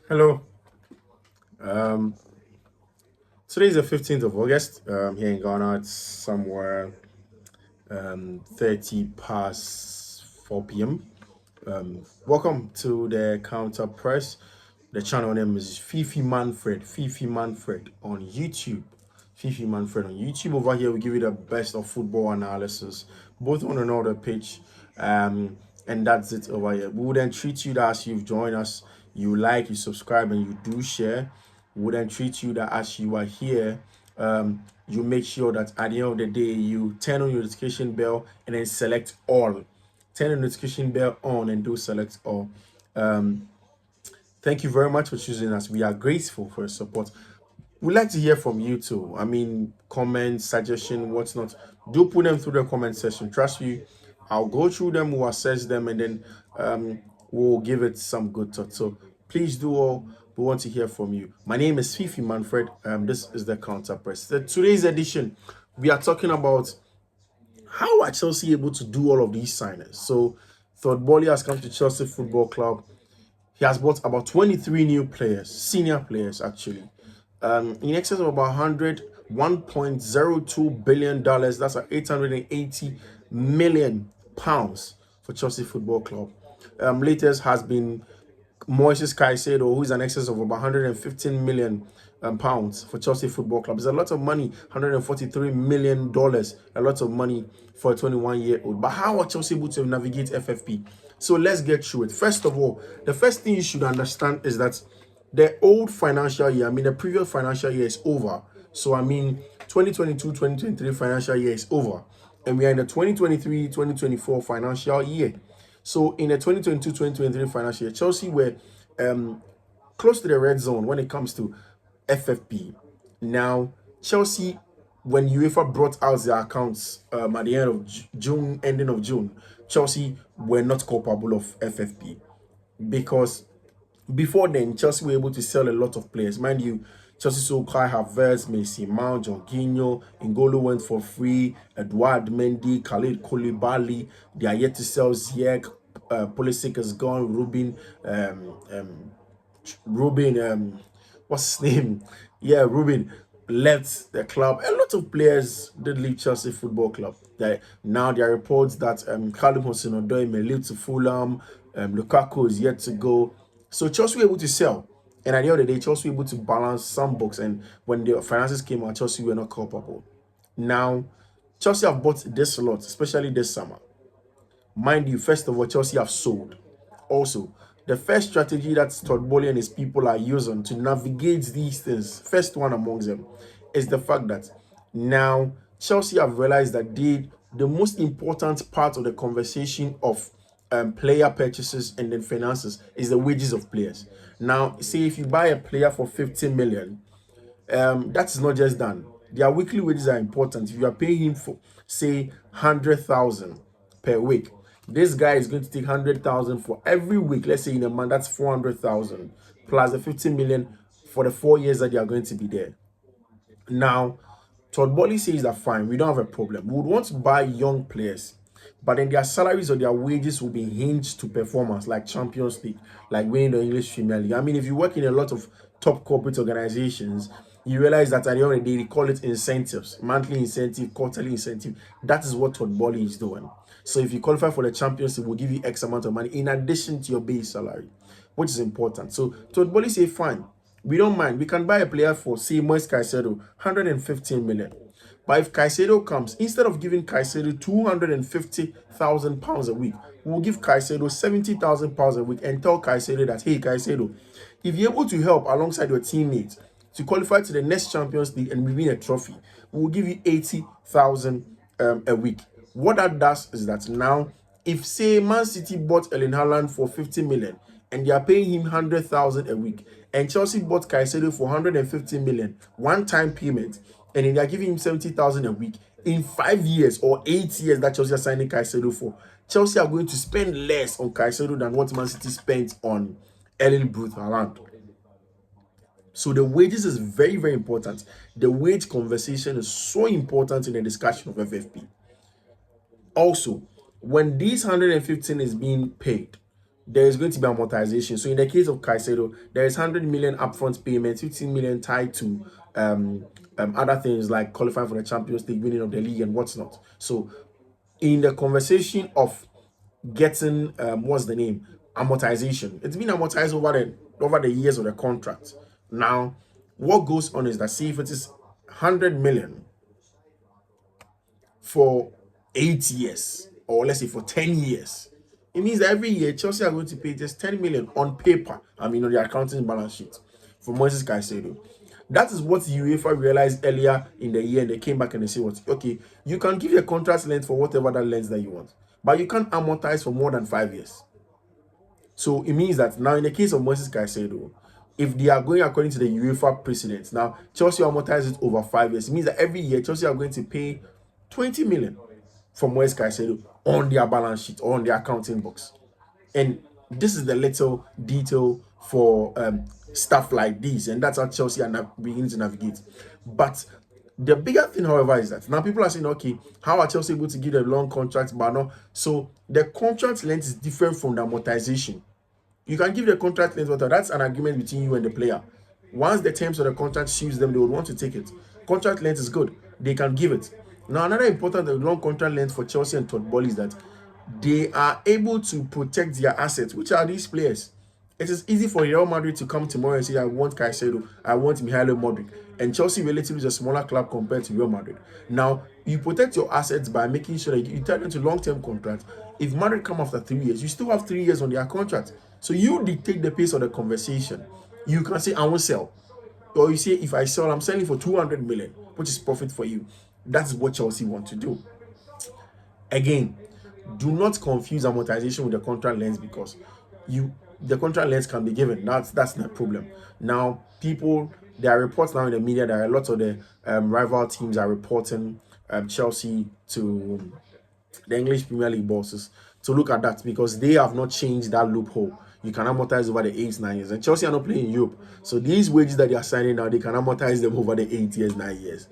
Hello. Um, Today is the 15th of August. Here in Ghana, it's somewhere 30 past 4 p.m. Welcome to the Counter Press. The channel name is Fiifi-Manfred. Fiifi-Manfred on YouTube. Fiifi-Manfred on YouTube. Over here, we give you the best of football analysis, both on and off the pitch. And that's it over here. We would then treat you that as you've joined us, you like, you subscribe, and you do share. We would then treat you that as you are here, you make sure that at the end of the day, you turn on your notification bell and then select all. Turn the notification bell on and do select all. Thank you very much for choosing us. We are grateful for your support. We'd like to hear from you too. I mean, comments, suggestion, what's not. Do put them through the comment section. Trust me, I'll go through them, we'll assess them, and then we'll give it some good thought. So please do all. We want to hear from you. My name is Fiifi-Manfred. This is the Counter Press. Today's edition, we are talking about how are Chelsea able to do all of these signings. So Todd Boehly has come to Chelsea Football Club. He has bought about 23 new players, senior players actually, in excess of about $1.02 billion. That's at 880 million pounds for Chelsea Football Club. Latest has been Moises Caicedo, who is an excess of about 115 million pounds for Chelsea Football Club. It's a lot of money, $143 million, a lot of money for a 21-year-old. But how are Chelsea able to navigate FFP? So let's get through it. First of all, the first thing you should understand is that the old financial year, the previous financial year is over. So 2022-2023 financial year is over. And we are in the 2023-2024 financial year. So in the 2022-2023 financial year, Chelsea were close to the red zone when it comes to FFP. Now, Chelsea, when UEFA brought out their accounts at the end of June, ending of June, Chelsea were not culpable of FFP because before then, Chelsea were able to sell a lot of players. Mind you, Chelsea sold Kai Havertz, Mason Mount, Jorginho, N'Golo went for free, Edouard Mendy, Khalid Koulibaly. They are yet to sell Ziyech. Pulisic is gone. What's his name? Yeah, Ruben left the club. A lot of players did leave Chelsea Football Club. Now there are reports that Callum Hudson-Odoi may leave to Fulham. Lukaku is yet to go. So Chelsea were able to sell. And at the end of the day, Chelsea were able to balance some books. And when the finances came out, Chelsea were not culpable. Now, Chelsea have bought this lot, especially this summer. Mind you, first of all, Chelsea have sold. Also, the first strategy that Todd Boehly and his people are using to navigate these things, first one amongst them, is the fact that now Chelsea have realized that the most important part of the conversation of player purchases and then finances is the wages of players. Now, say if you buy a player for 15 million, that's not just done. Their weekly wages are important. If you are paying him for, say, 100,000 per week, this guy is going to take 100,000 for every week. Let's say in a month, that's 400,000 plus the 15 million for the 4 years that they are going to be there. Now, Todd Boehly says that fine, we don't have a problem. We would want to buy young players, but then their salaries or their wages will be hinged to performance like Champions League, like winning the English Premier League. If you work in a lot of top corporate organizations, you realize that at the end of the day, they call it incentives, monthly incentive, quarterly incentive. That is what Todd Boehly is doing. So if you qualify for the Champions League, we'll give you X amount of money in addition to your base salary, which is important. So Todd Boehly say, fine, we don't mind. We can buy a player for, say, Moises Caicedo, 115 million. But if Caicedo comes, instead of giving Caicedo 250,000 pounds a week, we'll give Caicedo 70,000 pounds a week and tell Caicedo that, hey, Caicedo, if you're able to help alongside your teammates to qualify to the next Champions League and win a trophy, we'll give you 80,000 a week. What that does is that now, if, say, Man City bought Erling Haaland for 50 million and they are paying him 100,000 a week, and Chelsea bought Caicedo for 150 million, one-time payment, and then they are giving him 70,000 a week, in 5 years or 8 years that Chelsea are signing Caicedo for, Chelsea are going to spend less on Caicedo than what Man City spent on Erling Haaland. So the wages is very, very important. The wage conversation is so important in the discussion of FFP. Also, when this 115 is being paid, there is going to be amortization. So in the case of Caicedo, there is 100 million upfront payment, 15 million tied to other things like qualifying for the Champions League, winning of the league, and what's not. So in the conversation of getting what's the name, amortization, it's been amortized over the years of the contract. Now, what goes on is that, see, if it is 100 million for 8 years, or let's say for 10 years, it means that every year Chelsea are going to pay just 10 million on paper. I mean, on the accounting balance sheet for Moises Caicedo. That is what UEFA realized earlier in the year, and they came back and they said, "What? Okay, you can give your contract length for whatever that length that you want, but you can't amortize for more than 5 years." So it means that now, in the case of Moises Caicedo, if they are going according to the UEFA precedents, now Chelsea amortize it over 5 years. It means that every year Chelsea are going to pay 20 million for Moises Caicedo on their balance sheet or on their accounting books. And this is the little detail for stuff like this, and that's how Chelsea are beginning to navigate. But the bigger thing, however, is that now people are saying, okay, how are Chelsea able to give a long contract, but no? So the contract length is different from the amortization. You can give the contract length, but that's an agreement between you and the player. Once the terms of the contract suits them, they would want to take it. Contract length is good. They can give it. Now, another important long contract length for Chelsea and Todd Boehly is that they are able to protect their assets, which are these players. It is easy for Real Madrid to come tomorrow and say, I want Caicedo, I want Mihailo Modric. And Chelsea relatively is a smaller club compared to Real Madrid. Now, you protect your assets by making sure that you turn into long-term contracts. If Madrid come after 3 years, you still have 3 years on their contract. So you dictate the pace of the conversation. You can say, I won't sell. Or you say, if I sell, I'm selling for 200 million, which is profit for you. That's what Chelsea want to do. Again, do not confuse amortization with the contract length, because the contract length can be given. That's not a problem. Now, there are reports now in the media that a lot of the rival teams are reporting Chelsea to the English Premier League bosses to look at that, because they have not changed that loophole. You can amortize over the 8-9 years, and Chelsea are not playing in Europe, so these wages that they are signing now, they can amortize them over the 8 years, 9 years,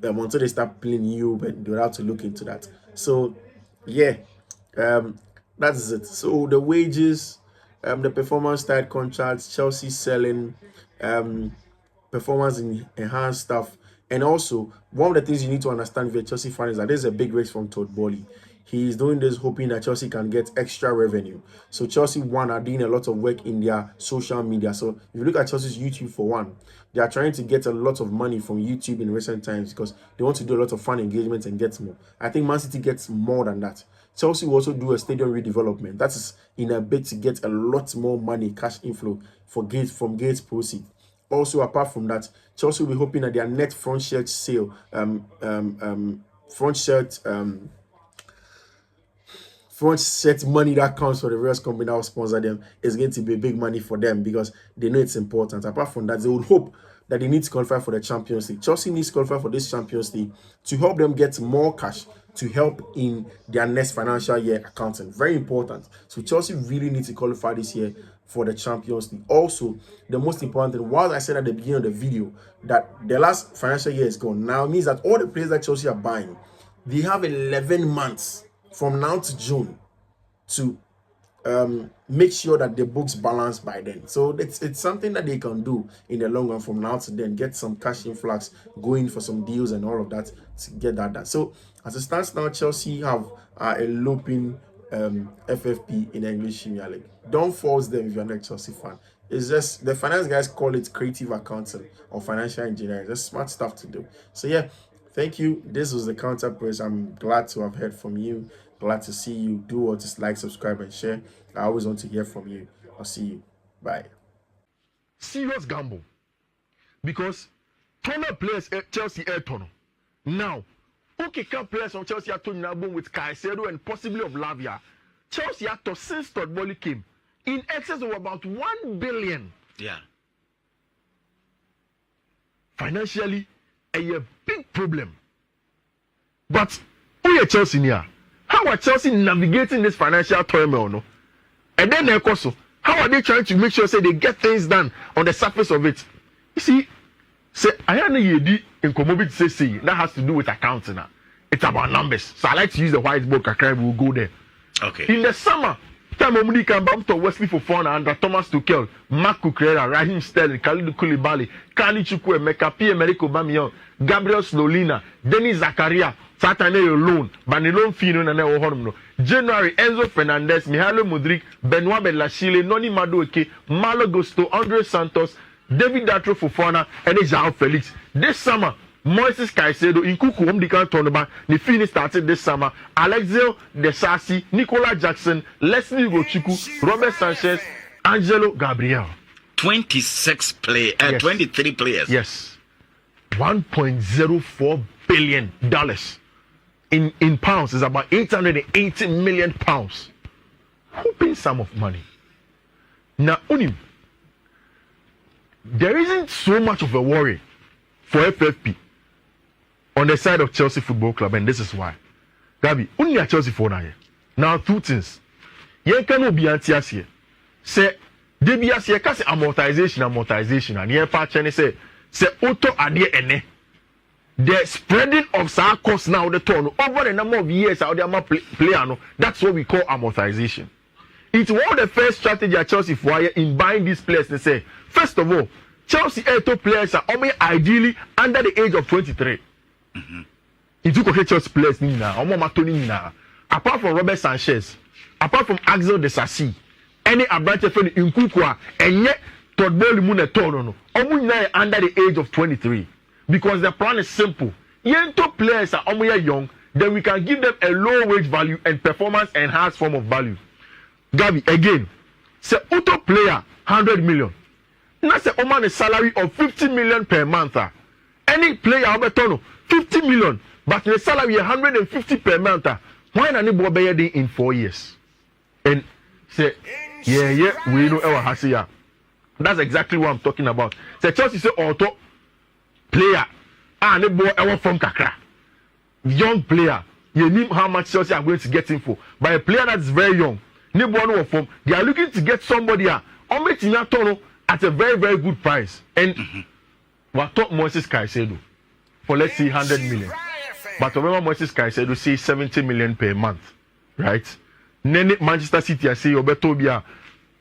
until they start playing in Europe, and they'll have to look into that. So yeah, that is it. So the wages, the performance tied contracts, Chelsea selling, performance enhanced stuff. And also, one of the things you need to understand if you're a Chelsea fan is that there's a big race from Todd Boehly. He's doing this hoping that Chelsea can get extra revenue. So Chelsea, one, are doing a lot of work in their social media. So if you look at Chelsea's YouTube, for one, they are trying to get a lot of money from YouTube in recent times because they want to do a lot of fan engagement and get more. I think Man City gets more than that. Chelsea will also do a stadium redevelopment. That is in a bid to get a lot more money, cash inflow from Gates proceeds. Also, apart from that, Chelsea will be hoping that their net front shirt sale, front shirt money that comes for the various company that will sponsor them is going to be big money for them, because they know it's important. Apart from that, they would hope that they need to qualify for the Champions League. Chelsea needs to qualify for this Champions League to help them get more cash to help in their next financial year accounting. Very important. So Chelsea really needs to qualify this year for the Champions League. Also, the most important thing, while I said at the beginning of the video that the last financial year is gone, now means that all the players that Chelsea are buying, they have 11 months from now to June to make sure that the books balance by then. So it's something that they can do in the long run from now to then, get some cash influx going for some deals and all of that to get that done. So as it stands now, Chelsea have a looping FFP in the English Premier League. Don't force them if you're not a Chelsea fan. It's just the finance guys call it creative accounting or financial engineering. That's smart stuff to do. So yeah, thank you. This was the Counter Press. I'm glad to have heard from you. Glad to see you. Do what, just like, subscribe, and share. I always want to hear from you. I'll see you. Bye. Serious gamble. Because total players Chelsea air tunnel. Now, okay, can players from Chelsea are turning with Caicedo and possibly of Lavia. Chelsea are to, since Todd Boehly came, in excess of about 1 billion. Yeah. Financially, a big problem. But who are Chelsea near? How are Chelsea navigating this financial turmoil? No? And then, how are they trying to make sure say they get things done on the surface of it? see, say I am in commodity say that has to do with accounting. It's about numbers. So I like to use the whiteboard. We'll go there. Okay. In the summer, time Omudi can bump to Wesley Fofana and Thomas Tuchel, Mark Cucurella, Raheem Sterling, Khalidou Koulibaly, Kani Chukwuemeka, Pierre-Emerick Aubameyang, Gabriel Slolina, Denis Zakaria, Satane alone, Banilon Fino and Ohono. January, Enzo Fernandez, Mihailo Mudryk, Benoit Bellachile, Noni Madueke, Malo Gusto, Andre Santos, David Datro Fofana, and João Felix. This summer, Moises Caicedo, Nkuku Omdikan Tonoba, the finish started this summer. Alexio Desasi, Nicola Jackson, Leslie Gochuku, Robert Sanchez, Angelo Gabriel. 26 players, Yes. 23 players. Yes. $1.04 billion. In pounds is about 880 million pounds. Whooping sum of money. Now, Unim, there isn't so much of a worry for FFP on the side of Chelsea Football Club, and this is why. Gabi, only a Chelsea for now. Two things. You cannot be anti-Asia. Say, DBS, kasi amortization, and here part say auto adie ene. The spreading of our costs now the turn over the number of years out there player. That's what we call amortization. It's one of the first strategy at Chelsea for in buying these players. They say, first of all, Chelsea top players are only ideally under the age of 23. It took Chelsea players apart from Robert Sanchez, apart from Axel Desasi, any Abrante in Nkukwa, and yet Todd Bowley Munetono, under the age of 23. Because the plan is simple. Top players are only young, then we can give them a low wage value and performance enhanced form of value. Gabi, again, say auto player 100 million. Now say Oman a salary of 50 million per month. Any player Albertono 50 million, but the salary 150 per month. Why not any boy in 4 years? And say, yeah, we know our Hasia. That's exactly what I'm talking about. Say Chelsea say auto player, and the boy ever from Kakra. Young player, you know how much Chelsea are going to get him for. But a player that's very young, they are looking to get somebody at a very, very good price. And what top Moises Caicedo for let's say 100 million. But remember Moises Caicedo say 70 million per month, right? Then Manchester City I say Obetobia,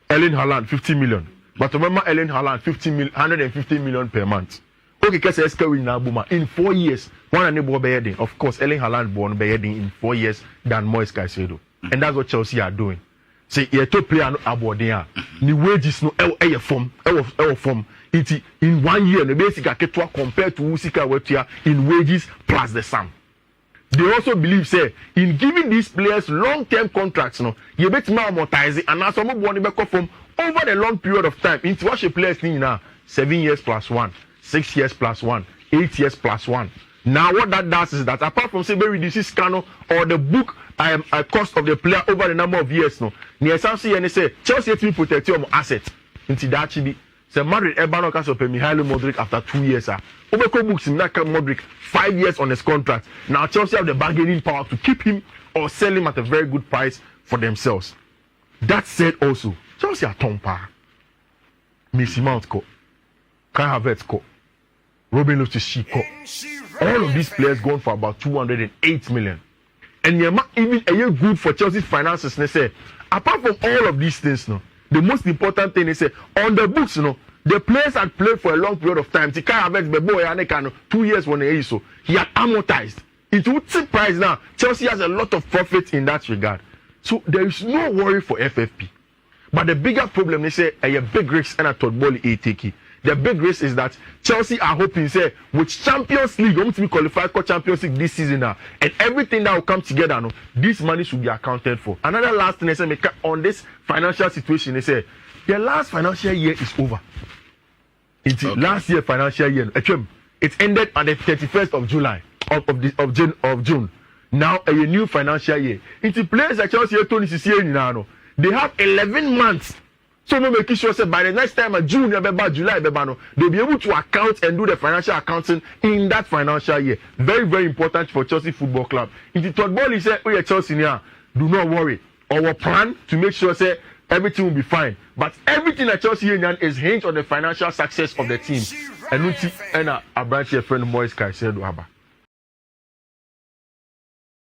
Erling Haaland 50 million. But remember Erling Haaland 150 million per month. Okay, because in 4 years, one and the of course, Erling Haaland born in 4 years than Moises Caicedo. And that's what Chelsea are doing. Say you to play an aboard there. The wages no form. In 1 year, the basic compared to Usika Wetia in wages plus the sum. They also believe say in giving these players long-term contracts, you bet now amortize it and now some money back from over the long period of time. Into what your players need now 7 years plus 1, 6 years plus 1, 8 years plus 1. Now what that does is that apart from say maybe this is Scano or the book a cost of the player over the number of years near Chelsea and they say Chelsea to protect your assets into that actually say Madrid Ebano Caso pay Mihailo Mudryk after 2 years Obeko books in that Mudryk 5 years on his contract. Now Chelsea have the bargaining power to keep him or sell him at a very good price for themselves. That said also Chelsea are Tompa, Missy Mount ko, Kai Havertz ko, Robin Loftus-Cheek ko. All of these players gone for about 208 million. And you're not even good for Chelsea's finances. They say, apart from all of these things, the most important thing is say on the books, the players had played for a long period of time. Kai Havertz, 2 years when he so he had amortized. It would surprise now. Chelsea has a lot of profit in that regard. So there is no worry for FFP. But the bigger problem, they say, a big risk and a Todd Bowley take. The big risk is that Chelsea are hoping, say, with Champions League, going to be qualified for Champions League this season now, and everything that will come together, this money should be accounted for. Another last thing they say, on this financial situation, they say, the last financial year is over. It's last year financial year. It ended on the 31st of July of June. Now a new financial year. It's players like Chelsea now. They have 11 months. So we make sure that by the next time June, July, they'll be able to account and do the financial accounting in that financial year. Very, very important for Chelsea Football Club. If the third ball is said, oh, Chelsea now, do not worry. Our plan to make sure that everything will be fine. But everything at Chelsea Union is hinged on the financial success of the team. ɛno nti ɛna aberante yɛfrɛ no Moise Caicedo aba